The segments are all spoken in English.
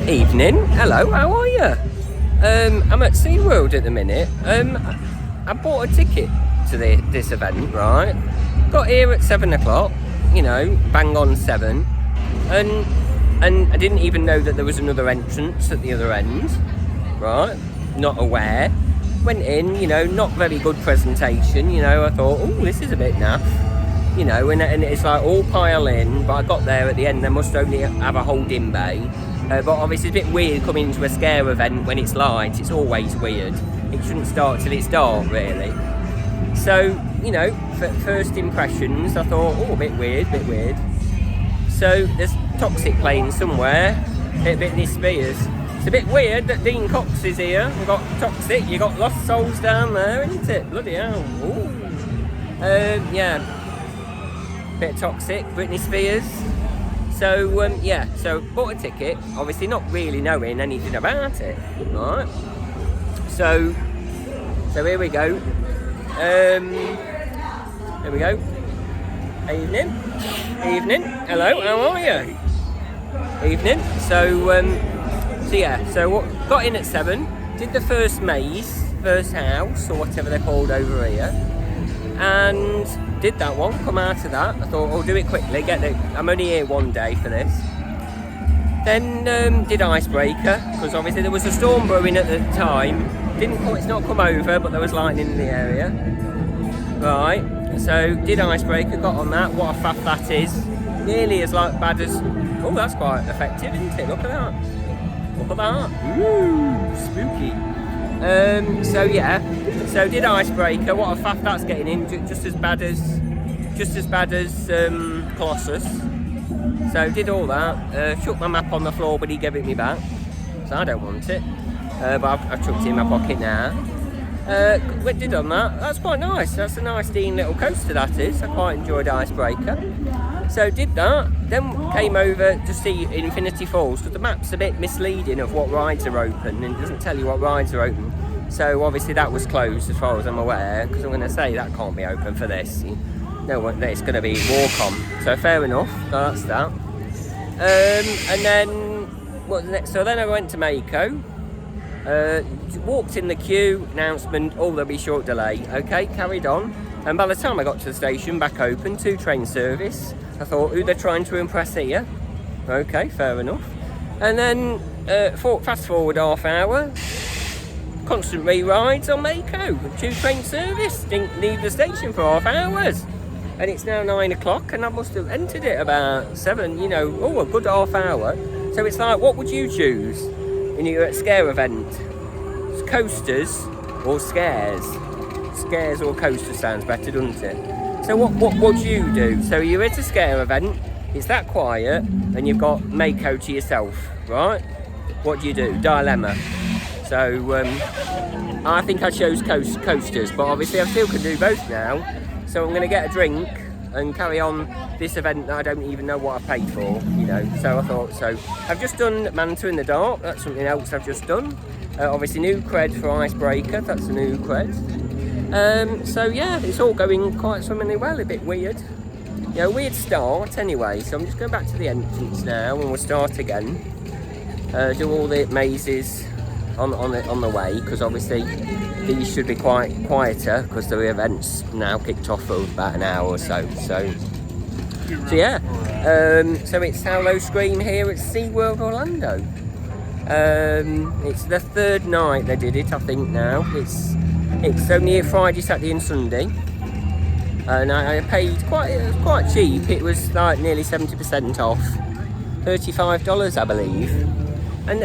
Evening. Hello, how are you? I'm at Seaworld at the minute. I bought a ticket to this event, right? Got here at 7 o'clock, you know, bang on 7. And I didn't even know that there was another entrance at the other end, right? Not aware. Went in, you know, not very good presentation, you know. I thought, oh, this is a bit naff, you know, and it's like all pile in. But I got there at the end, they must only have a holding bay. But obviously it's a bit weird coming to a scare event when it's light. It's always weird. It shouldn't start till it's dark, really. So, you know, for first impressions, I thought, oh, a bit weird. So there's Toxic playing somewhere, Britney Spears. It's a bit weird that Dean Cox is here. We've got Toxic, you got Lost Souls down there, isn't it? Bloody hell. Ooh. Yeah. Bit of Toxic, Britney Spears. So, yeah, so bought a ticket, obviously not really knowing anything about it, right? So here we go. Here we go. Evening. Hello, how are you? Evening. So yeah, so got in at 7, did the first maze, first house, or whatever they're called over here, and did that one, come out of that. I thought I'll do it quickly, I'm only here one day for this. Then did Icebreaker, because obviously there was a storm brewing at the time. It's not come over, but there was lightning in the area. Right, so did Icebreaker, got on that. What a faff that is. Nearly as bad as... Oh, that's quite effective, isn't it? Look at that. Ooh, spooky. So yeah, so did Icebreaker. What a faff that's getting in. Just as bad as Colossus. So did all that. Chucked my map on the floor, but he gave it me back. So I don't want it. But I've chucked it in my pocket now. Did on that. That's quite nice. That's a nice lean little coaster, that is. I quite enjoyed Icebreaker. So did that. Then came over to see Infinity Falls, because the map's a bit misleading of what rides are open, and it doesn't tell you what rides are open. So obviously that was closed as far as I'm aware, because I'm going to say that can't be open for this. No, it's going to be walk-on. So fair enough. So that's that. And then what was the next? So then I went to Mako. Walked in the queue, announcement, oh, there'll be short delay. Okay, carried on. And by the time I got to the station, back open, 2 train service. I thought, who they're trying to impress here? Okay, fair enough. And then, fast forward half hour, constant re-rides on Mako. 2 train service, didn't leave the station for half hours. And it's now 9 o'clock, and I must have entered it about 7, you know, oh, a good half hour. So it's like, what would you choose when you're at a scare event? Coasters or scares? Scares or coasters sounds better, doesn't it? So what would you do? So you're at a scare event, it's that quiet, and you've got Mako to yourself, right? What do you do? Dilemma. So I think I chose coasters, but obviously I still can do both now. So I'm going to get a drink and carry on this event that I don't even know what I paid for, you know. So I thought, so I've just done Manta in the Dark. That's something else I've just done. Obviously new cred for Icebreaker, that's a new cred. So yeah, it's all going quite swimmingly well, a bit weird. You know, weird start anyway, so I'm just going back to the entrance now and we'll start again. Do all the mazes on the way, because obviously these should be quite quieter because the event's now kicked off for about an hour or so. So yeah, so it's Howl-o-Scream here at Seaworld Orlando. It's the 3rd night they did it, I think now. It's only here Friday, Saturday and Sunday. And I paid it was quite cheap. It was like nearly 70% off. $35, I believe. And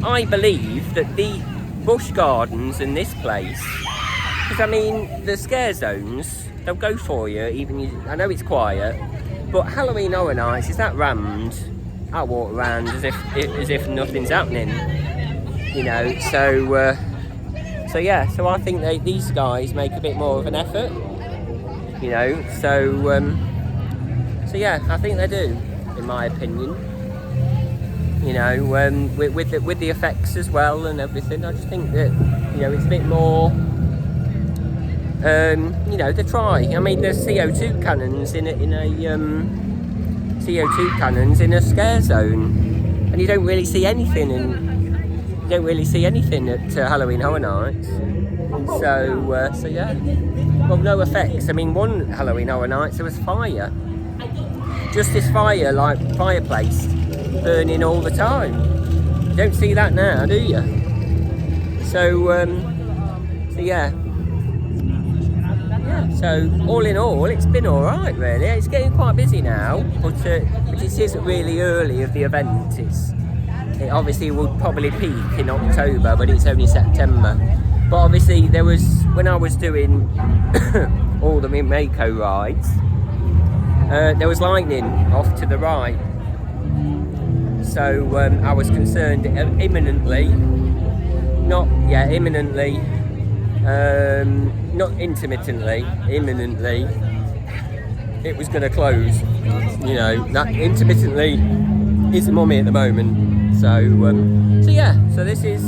I believe that the Busch Gardens in this place, because I mean the scare zones, they'll go for you even I know it's quiet, but Halloween Horror Nights is that rammed. I walk around as if nothing's happening, you know. So yeah, so I think these guys make a bit more of an effort, you know. So yeah, I think they do, in my opinion. You know, with the effects as well and everything. I just think that, you know, it's a bit more. You know, they try. I mean, there's CO2 cannons in a CO2 cannons in a scare zone. and you don't really see anything, at Halloween Horror Nights. So yeah, well, no effects. I mean, one Halloween Horror Nights there was fire, just this fire, like fireplace burning all the time. You don't see that now, do you? So yeah. So all in all, it's been all right, really. It's getting quite busy now, but it is really early of the event. It obviously will probably peak in October, but it's only September. But obviously, there was, when I was doing all the Mako rides, there was lightning off to the right. So I was concerned imminently, not intermittently, imminently, it was going to close. You know, that intermittently is the mummy at the moment. So yeah, so this is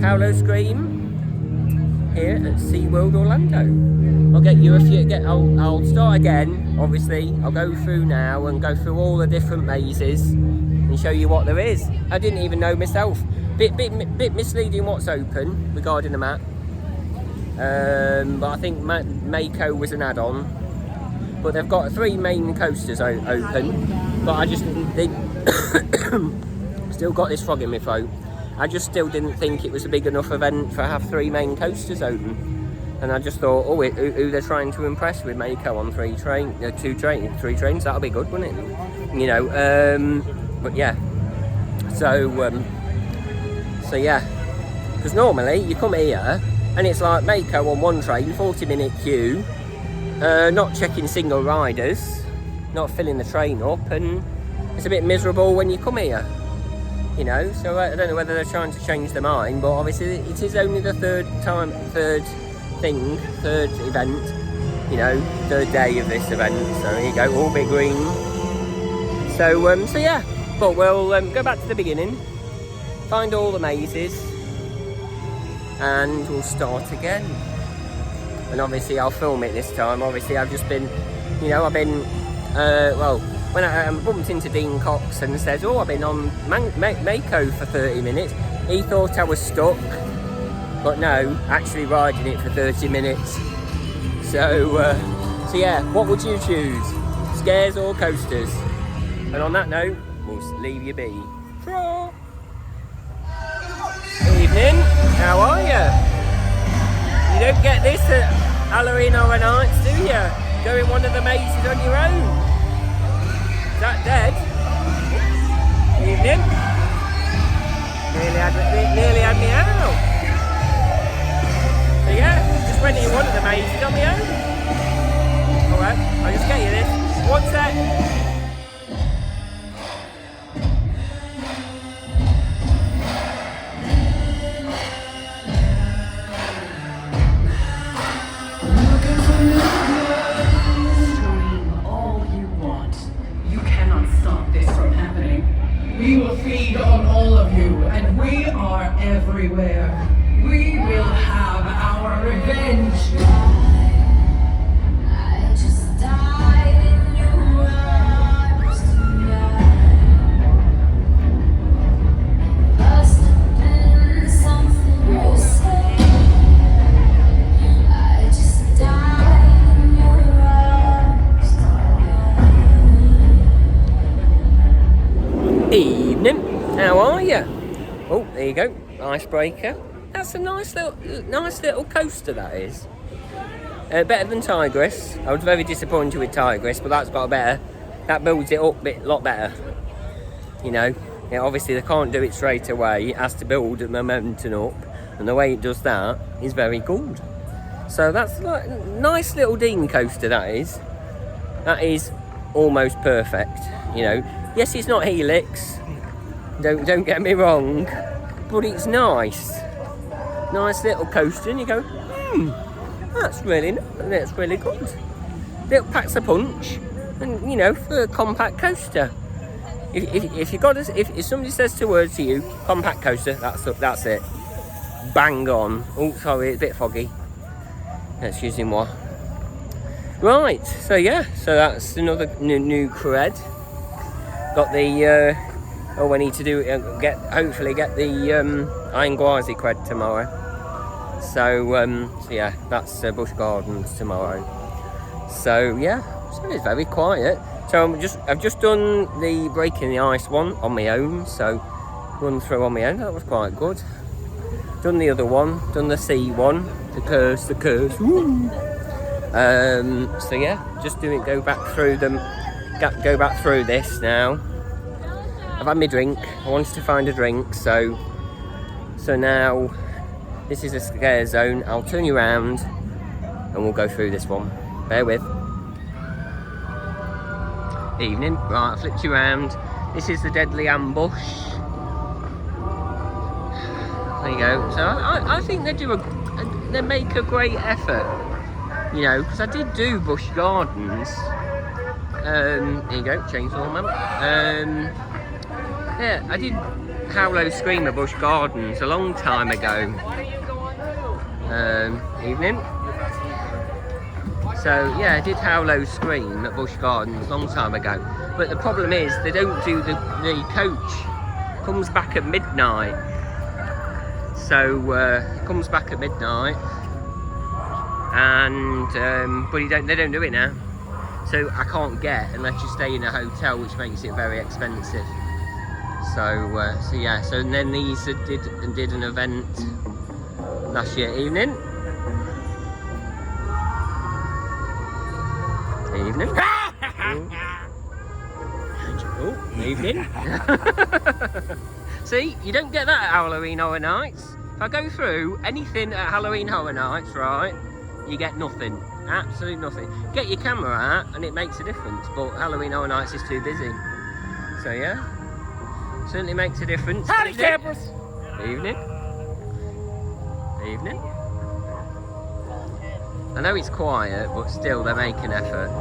Howl-o-Scream here at Seaworld Orlando. I'll start again, obviously. I'll go through now and go through all the different mazes and show you what there is. I didn't even know myself. Bit misleading what's open regarding the map. But I think Mako was an add-on. But they've got 3 main coasters open. But they still got this frog in my throat. I just still didn't think it was a big enough event for have 3 main coasters open. And I just thought, who they're trying to impress with Mako on 3 trains, that'll be good, wouldn't it? You know, but yeah. So yeah, because normally you come here and it's like Mako on 1 train, 40-minute queue, not checking single riders, not filling the train up, and it's a bit miserable when you come here, you know. So I don't know whether they're trying to change their mind, but obviously it is only the third event, you know, 3rd day of this event. So here you go, all big green. So yeah, but we'll go back to the beginning, find all the mazes, and we'll start again. And obviously I'll film it this time. Obviously I've just been, you know, well, when I bumped into Dean Cox and says, I've been on Mako for 30 minutes, he thought I was stuck, but no, actually riding it for 30 minutes. So yeah, what would you choose? Scares or coasters? And on that note, we'll leave you be. Evening, how are you? You don't get this at Halloween Horror Nights, do you? Going one of the mazes on your own. Is that dead? Evening. Nearly had me out. So yeah, just went in one of the mazes on my own. Alright, I'll just get you this. 1 sec. We will feed on all of you, and we are everywhere. We will have our revenge. I just died in your arms tonight. Must have been something you said. I just died in your arms tonight. Evening, how are you? Oh, there you go, icebreaker. That's a nice little coaster, that is. Better than Tigress. I was very disappointed with Tigress, but that's got that builds it up a lot better. You know, obviously they can't do it straight away. It has to build the momentum up, and the way it does that is very good. So that's like a nice little Dean coaster, that is. That is almost perfect, you know. Yes, it's not Helix, don't get me wrong, but it's nice. Nice little coaster, and you go, that's really good. Little packs a punch, and you know, for a compact coaster. If somebody says 2 words to you, compact coaster, that's it. Bang on. Oh, sorry, it's a bit foggy. Excuse me more. Right, so yeah, so that's another new cred. got the I need to do hopefully get the Iron Gwazi cred tomorrow. So yeah, that's Bush Gardens tomorrow. So yeah, so it's very quiet. So I've just done the breaking the ice one on my own. So run through on my own. That was quite good. Done the other one. Done the sea one. The curse. Woo. So yeah, just go back through them. Go back through this now. I've had my drink. I wanted to find a drink, so now this is a scare zone. I'll turn you around and we'll go through this one. Bear with. Evening. Right, I flipped you around. This is the deadly ambush. There you go. So I think they make a great effort. You know, because I did do Bush Gardens. There you go, chainsaw man. Yeah, I did Howl-o-Scream at Bush Gardens a long time ago. Evening. So yeah, I did Howl-o-Scream at Bush Gardens a long time ago. But the problem is they don't do the coach. Comes back at midnight. So comes back at midnight, and but they don't do it now. So I can't get unless you stay in a hotel, which makes it very expensive. So yeah. So and then these did an event last year. Evening. Evening. Oh, evening. See, you don't get that at Halloween Horror Nights. If I go through anything at Halloween Horror Nights, right, you get nothing. Absolutely nothing. Get your camera out and it makes a difference, but Halloween Horror Nights is too busy. So yeah, certainly makes a difference. Howdy, campers! Evening. Evening. I know it's quiet, but still they make an effort.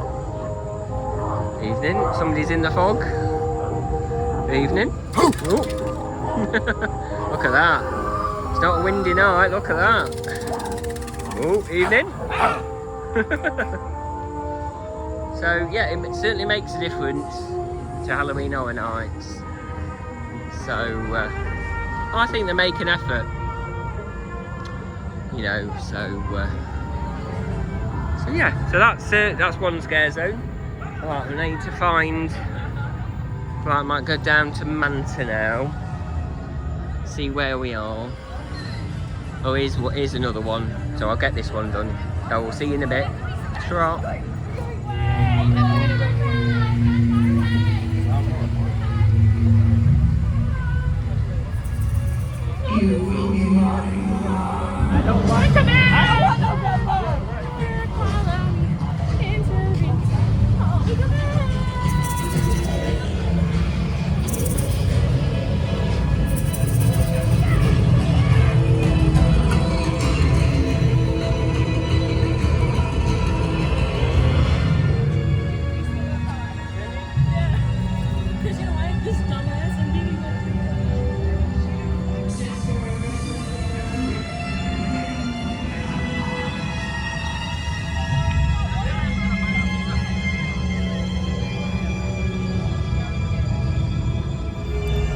Evening. Somebody's in the fog. Evening. Oh. Look at that. It's not a windy night, look at that. Oh, evening. So yeah, it certainly makes a difference to Halloween Horror Nights. So I think they make an effort. You know, so yeah, so that's one scare zone. Right, I need to find. Right, I might go down to Manta now. See where we are. Oh, here's another one. So I'll get this one done. So we'll see you in a bit. Sure. You will be mine. I don't want to be.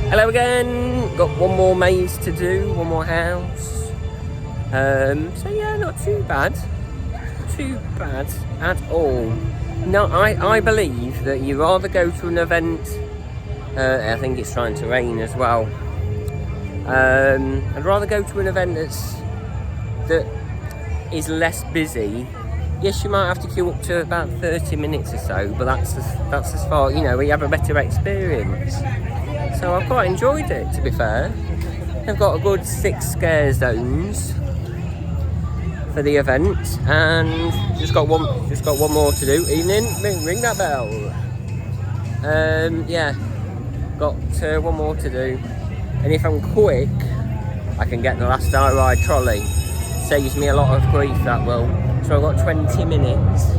Hello again. Got one more maze to do, one more house. So yeah, not too bad. Not too bad at all. No, I believe that you rather go to an event. I think it's trying to rain as well. I'd rather go to an event that is less busy. Yes, you might have to queue up to about 30 minutes or so, but that's as far, you know, where you have a better experience. So I've quite enjoyed it, to be fair. They've got a good 6 scare zones for the event, and just got one more to do. Evening, ring that bell. Yeah, got one more to do, and if I'm quick, I can get the last I Ride trolley. Saves me a lot of grief, that will. So I've got 20 minutes.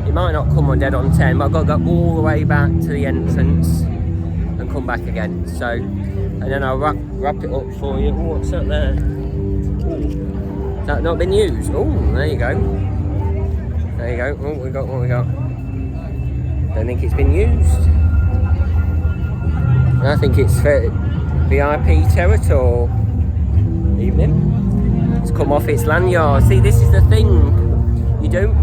It might not come on dead on 10, but I've got to go all the way back to the entrance and come back again. So, and then I'll wrap it up for you. Oh, what's that there? Has that not been used? Oh, there you go. There you go. Oh, what we got? Don't think it's been used. I think it's for VIP territory. Evening. It's come off its lanyard. See, this is the thing. You don't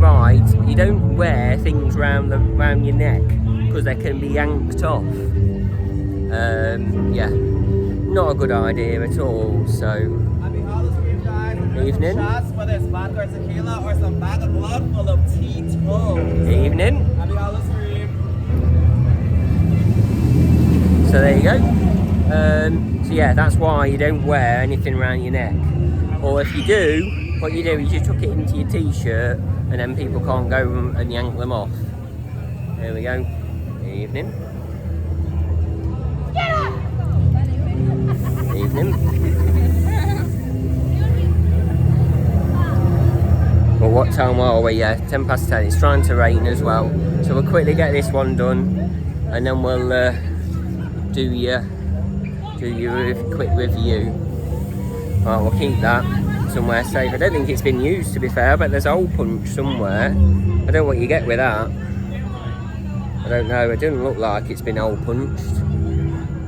wear things round your neck because they can be yanked off. Yeah, not a good idea at all. So, Happy Howl-o-Scream, guys. Evening. Shots, whether it's vodka or tequila or some bag of blood full of Tito's. Evening. Happy Howl-o-Scream. So there you go. So yeah, that's why you don't wear anything around your neck. Or if you do, what you do is you tuck it into your t-shirt and then people can't go and yank them off. There we go. Evening. Evening. Well, what time are we? Yeah, 10 past 10. It's trying to rain as well. So we'll quickly get this one done and then we'll do your quick review. Right, we'll keep that somewhere safe. I don't think it's been used, to be fair, but there's a hole punch somewhere. I don't know what you get with that. I don't know, it doesn't look like it's been hole punched.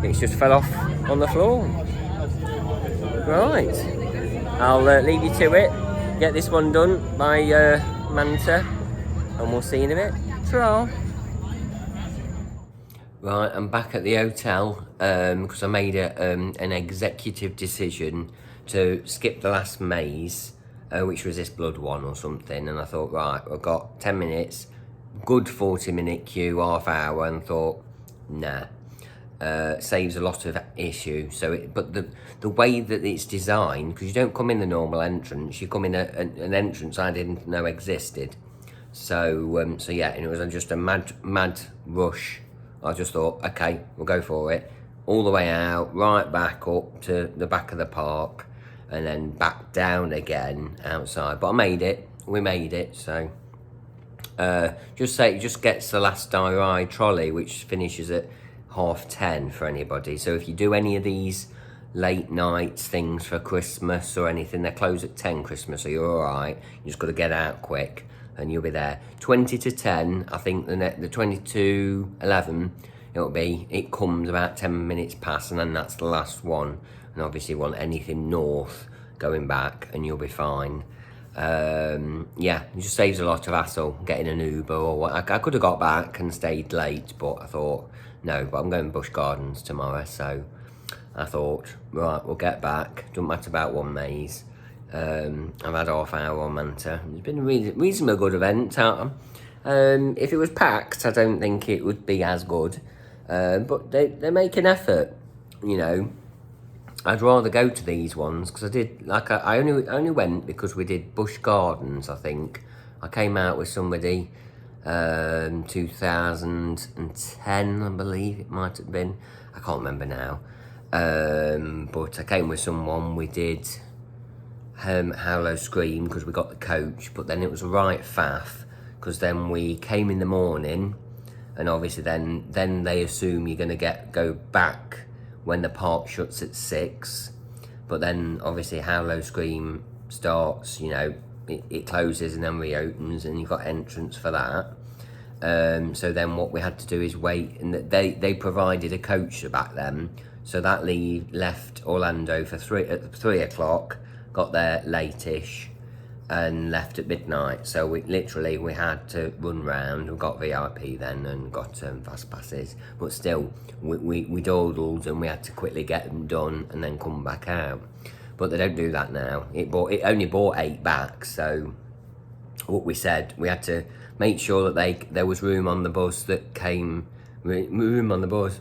It's just fell off on the floor. Right, I'll leave you to it. Get this one done by Manta, and we'll see you in a bit. Ta-ra. Right, I'm back at the hotel because I made an executive decision to skip the last maze, which was this blood one or something, and I thought, right, I've got 10 minutes, good 40-minute queue, half hour, and thought, nah, saves a lot of issue. But the way that it's designed, because you don't come in the normal entrance, you come in an entrance I didn't know existed. So yeah, and it was just a mad rush. I just thought, okay, we'll go for it. All the way out, right back up to the back of the park, and then back down again outside. But I made it. We made it. So just gets the last ride trolley, which finishes at 10:30 for anybody. So if you do any of these late night things for Christmas or anything, they close at 10 Christmas, so you're all right. You just got to get out quick and you'll be there. 20 to 10, I think the 22:11, it comes about 10 minutes past, and then that's the last one. And obviously you want anything north going back and you'll be fine. Yeah, it just saves a lot of hassle getting an Uber or what. I could have got back and stayed late, but I thought, no, but I'm going Busch Gardens tomorrow, so I thought, right, we'll get back. Doesn't matter about one maze. I've had half hour on Manta. It's been a reasonably good event. If it was packed, I don't think it would be as good. But they make an effort, you know. I'd rather go to these ones because I did, like, I only went because we did Busch Gardens, I think. I came out with somebody, 2010, I believe it might have been. I can't remember now. But I came with someone, we did Howl-o-Scream because we got the coach, but then it was right faff because then we came in the morning, and obviously then they assume you're going to go back when the park shuts at 6, but then obviously Howl-o-Scream starts, you know, it closes and then reopens, and you've got entrance for that. So then what we had to do is wait, and they provided a coach back then, so that left Orlando for 3 o'clock, got there late-ish, and left at midnight. So we had to run round. We got VIP then and got fast passes, but still we dawdled and we had to quickly get them done and then come back out. But they don't do that now. It only bought 8 back. So what we said, we had to make sure that there was room on the bus that came. Room on the bus,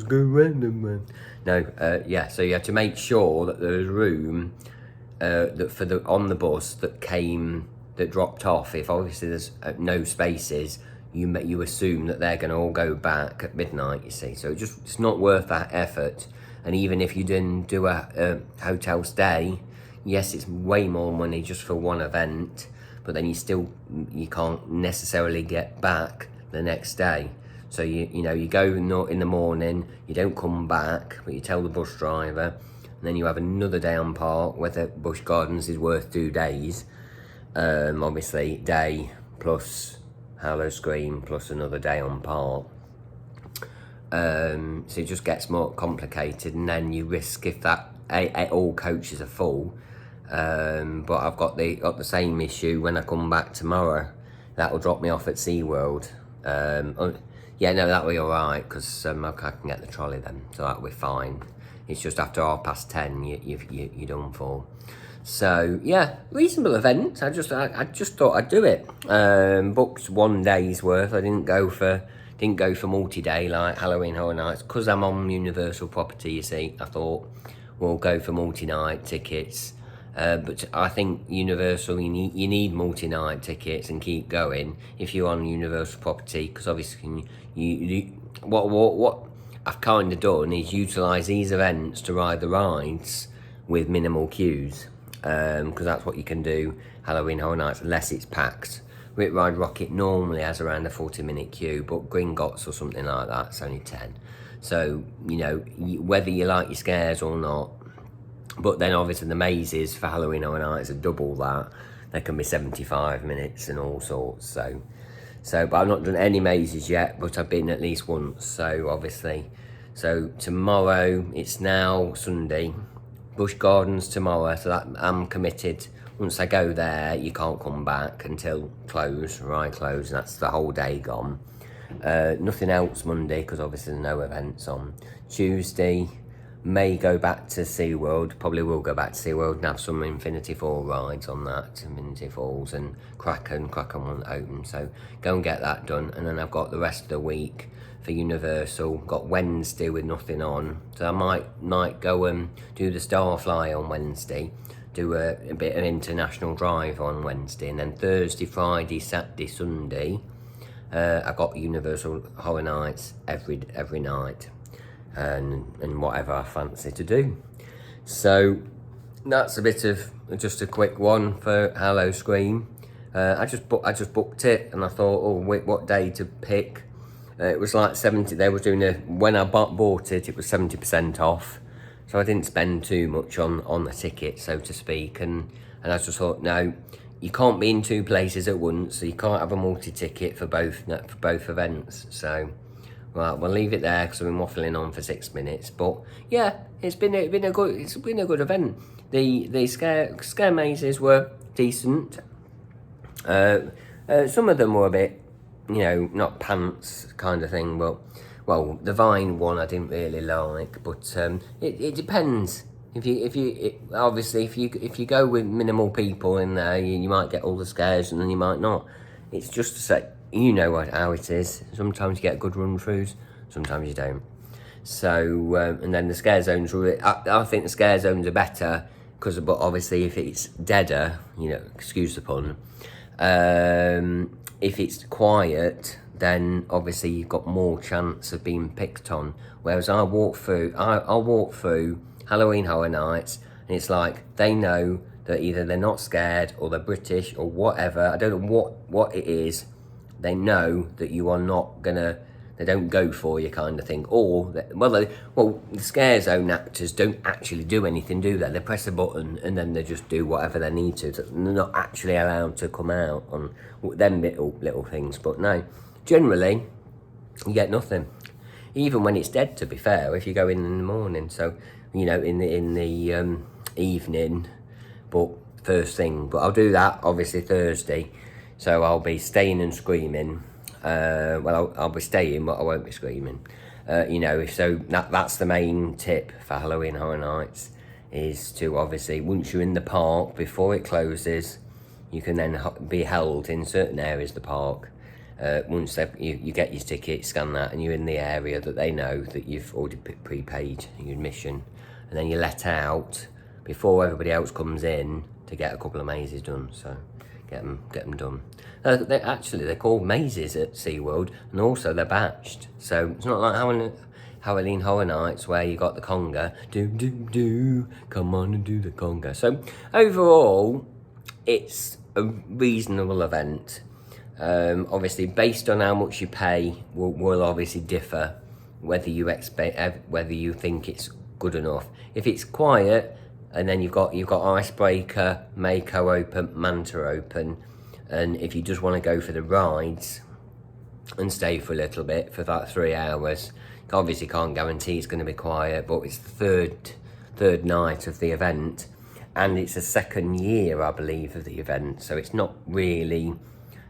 go random, man. No, yeah. So you had to make sure that there was room. On the bus that dropped off. If obviously there's no spaces, you assume that they're going to all go back at midnight, you see. So it's not worth that effort. And even if you didn't do a hotel stay, yes, it's way more money just for one event, but then you can't necessarily get back the next day. So you go in the morning, you don't come back, but you tell the bus driver. And then you have another day on park, whether Busch Gardens is worth 2 days. Obviously, day plus Howl-o-Scream plus another day on park. So it just gets more complicated, and then you risk if that all coaches are full. But I've got the same issue when I come back tomorrow. That will drop me off at Seaworld. Yeah, no, that'll be alright, because I can get the trolley then, so that'll be fine. It's just after 10:30 you're done for. So yeah, reasonable event. I just thought I'd do it. Booked 1 day's worth. I didn't go for multi-day like Halloween Horror Nights, because I'm on Universal property, you see. I thought we'll go for multi-night tickets. But I think Universal, you need multi-night tickets and keep going if you're on Universal property, because obviously what I've kind of done is utilise these events to ride the rides with minimal queues, because that's what you can do Halloween Horror Nights unless it's packed. Rip Ride Rocket normally has around a 40-minute queue, but Gringotts or something like that, it's only 10. So, you know, whether you like your scares or not. But then obviously the mazes for Halloween Horror Nights are double that. They can be 75 minutes and all sorts. So but I've not done any mazes yet, but I've been at least once. So obviously, so tomorrow, it's now Sunday, Busch Gardens tomorrow. So that I'm committed. Once I go there, you can't come back until ride close, and that's the whole day gone. Nothing else Monday, because obviously there's no events on. Tuesday, may go back to Seaworld, probably will go back to Seaworld and have some Infinity Fall rides on that, Infinity Falls and Kraken won't open, so go and get that done. And then I've got the rest of the week for Universal, got Wednesday with nothing on, so I might go and do the Starfly on Wednesday, do a bit of international drive on Wednesday, and then Thursday, Friday, Saturday, Sunday, I've got Universal Horror Nights every night. And whatever I fancy to do. So that's a bit of just a quick one for Howl-o-Scream. I just booked it, and I thought, oh wait, what day to pick? It was like 70. They were doing when I bought it, it was 70% off. So I didn't spend too much on the ticket, so to speak. And I just thought, no, you can't be in two places at once, so you can't have a multi-ticket for both events. So. Right, we'll leave it there because I've been waffling on for 6 minutes. But yeah, it's been a good event. The scare mazes were decent. Some of them were a bit, you know, not pants kind of thing. But well, the Vine one I didn't really like. But it depends. If you go with minimal people in there, you might get all the scares, and then you might not. It's just to say. You know how it is. Sometimes you get good run-throughs, sometimes you don't. So, and then the scare zones, I think the scare zones are better, but obviously if it's deader, you know, excuse the pun, if it's quiet, then obviously you've got more chance of being picked on. Whereas I'll walk through Halloween Horror Nights, and it's like, they know that either they're not scared, or they're British, or whatever, I don't know what it is. They know that you are not gonna, they don't go for you kind of thing. Or, the scare zone actors don't actually do anything, do they? They press a button and then they just do whatever they need to. They're not actually allowed to come out on them little things. But no, generally, you get nothing. Even when it's dead, to be fair, if you go in the morning. So, you know, in the evening, but first thing. But I'll do that, obviously, Thursday. So I'll be staying and screaming. I'll be staying, but I won't be screaming. You know, so that's the main tip for Halloween Horror Nights, is to obviously, once you're in the park, before it closes, you can then be held in certain areas of the park. Once you get your ticket, scan that, and you're in the area that they know that you've already prepaid your admission. And then you're let out before everybody else comes in to get a couple of mazes done. So get them done. They're called mazes at Seaworld, and also they're batched. So it's not like Halloween Horror Nights where you got the conga. Do, come on and do the conga. So overall, it's a reasonable event. Obviously, based on how much you pay, will obviously differ whether you think it's good enough. If it's quiet, and then you've got Icebreaker, Mako open, Manta open, and if you just want to go for the rides and stay for a little bit for about 3 hours, Obviously can't guarantee it's going to be quiet, but it's the third night of the event, and it's the second year, I believe, of the event, so it's not really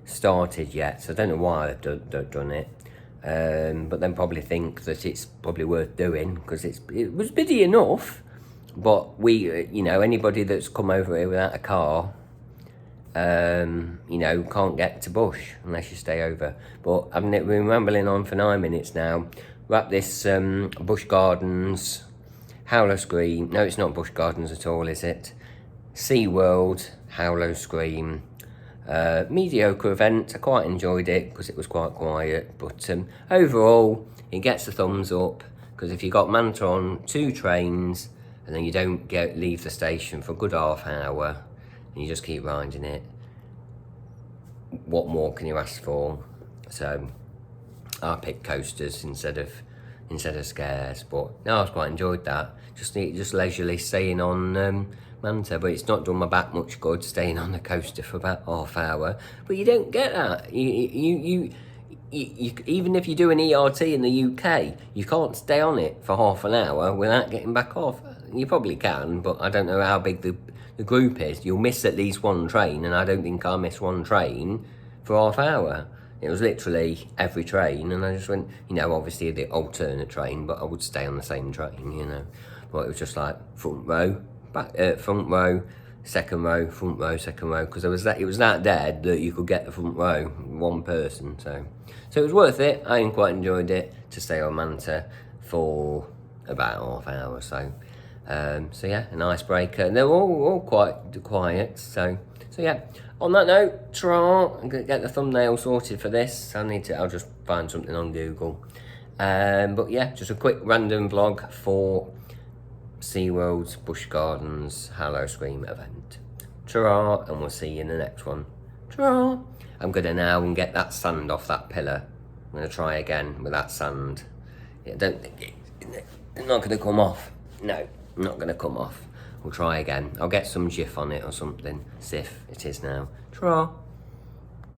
started yet, so I don't know why they've done it. But then probably think that it's probably worth doing, because it was busy enough, but we, you know, anybody that's come over here without a car, you know, can't get to Bush unless you stay over. But I've been rambling on for 9 minutes now. We're at this Busch Gardens, Howl-o-Scream. No, it's not Busch Gardens at all, is it? Seaworld, Howl-o-Scream. Mediocre event. I quite enjoyed it because it was quite quiet. But overall, it gets a thumbs up, because if you got Manta on 2 trains and then you don't leave the station for a good half hour and you just keep riding it, what more can you ask for? So I picked coasters instead of scares, but no, I quite enjoyed that. Just leisurely staying on Manta, but it's not done my back much good staying on the coaster for about half hour. But you don't get that. You even if you do an ERT in the UK, you can't stay on it for half an hour without getting back off. You probably can, but I don't know how big the group is. You'll miss at least one train, and I don't think I missed one train for half hour. It was literally every train, and I just went, you know, obviously the alternate train, but I would stay on the same train, you know. But it was just like front row, back, front row, second row, front row, second row, because it was that dead that you could get the front row, one person. So it was worth it. I quite enjoyed it to stay on Manta for about half hour or so. So yeah, an icebreaker, and they're all quite quiet. So yeah. On that note, I'm gonna get the thumbnail sorted for this. I'll just find something on Google. But yeah, just a quick random vlog for SeaWorld's Busch Gardens Howl-o-Scream event. Ta-ra, and we'll see you in the next one. Ta-ra. I'm gonna now get that sand off that pillar. I'm gonna try again with that sand. I don't think it's not gonna come off. No, not gonna come off. We'll try again. I'll get some Jif on it or something. Sif, it is now. Ta-ra.